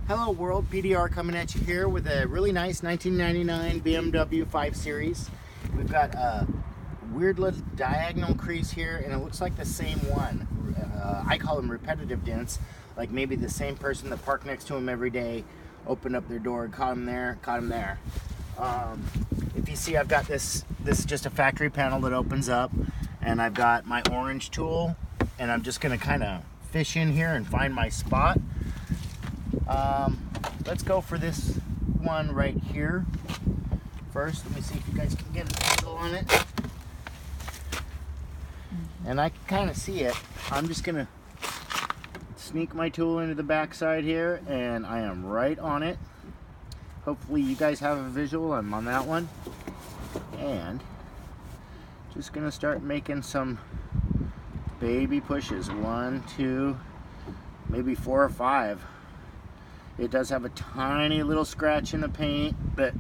Hello world, PDR coming at you here with a really nice 1999 BMW 5 Series. We've got a weird little diagonal crease here, and it looks like the same one. I call them repetitive dents, like maybe the same person that parked next to him every day, opened up their door, caught him there. If you see, I've got this is just a factory panel that opens up, and I've got my orange tool, and I'm just gonna kind of fish in here and find my spot. Let's go for this one right here first. Let me see if you guys can get an angle on it. And I can kind of see it. I'm just gonna sneak my tool into the backside here, and I am right on it. Hopefully you guys have a visual. I'm on that one. And just gonna start making some baby pushes. 1, 2, maybe 4 or 5. It does have a tiny little scratch in the paint, but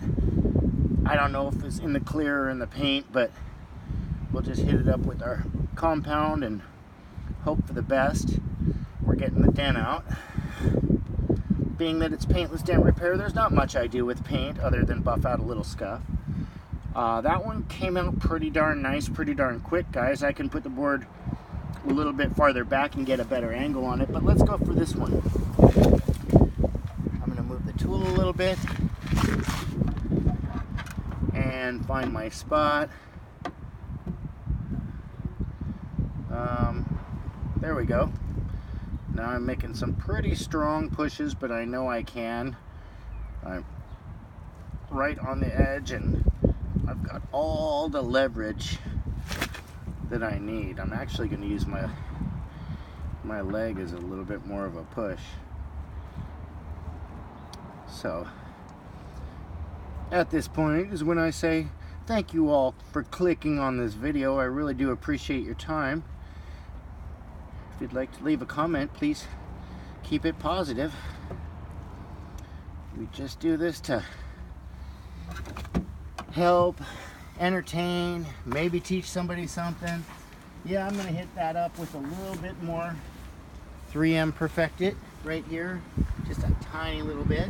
I don't know if it's in the clear or in the paint, but we'll just hit it up with our compound and hope for the best. We're getting the dent out. Being that it's paintless dent repair, there's not much I do with paint other than buff out a little scuff. That one came out pretty darn nice, pretty darn quick, guys. I can put the board a little bit farther back and get a better angle on it, but let's go for this one. Move the tool a little bit and find my spot. There we go. Now I'm making some pretty strong pushes, but I know I can. I'm right on the edge, and I've got all the leverage that I need. I'm actually going to use my leg as a little bit more of a push. So at this point is when I say thank you all for clicking on this video. I really do appreciate your time. If you'd like to leave a comment, please keep it positive. We just do this to help, entertain, maybe teach somebody something. Yeah, I'm going to hit that up with a little bit more 3M Perfect It right here. Just a tiny little bit.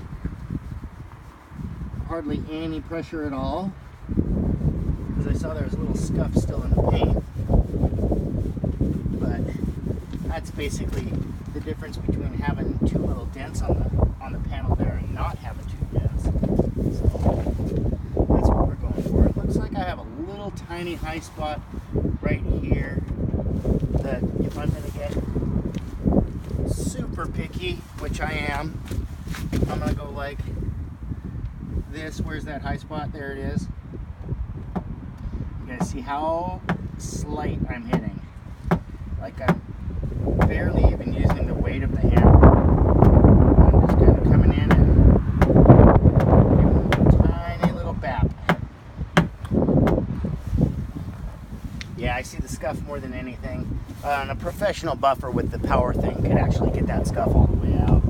Hardly any pressure at all, because I saw there was a little scuff still in the paint. But that's basically the difference between having 2 little dents on the panel there and not having 2 dents. So that's what we're going for. It looks like I have a little tiny high spot right here that if I'm going to get super picky, which I am, I'm going to go like this. Where's that high spot? There it is. You guys see how slight I'm hitting. Like I'm barely even using the weight of the hammer. I'm just kind of coming in and giving a tiny little bap. Yeah, I see the scuff more than anything. And a professional buffer with the power thing could actually get that scuff all the way out.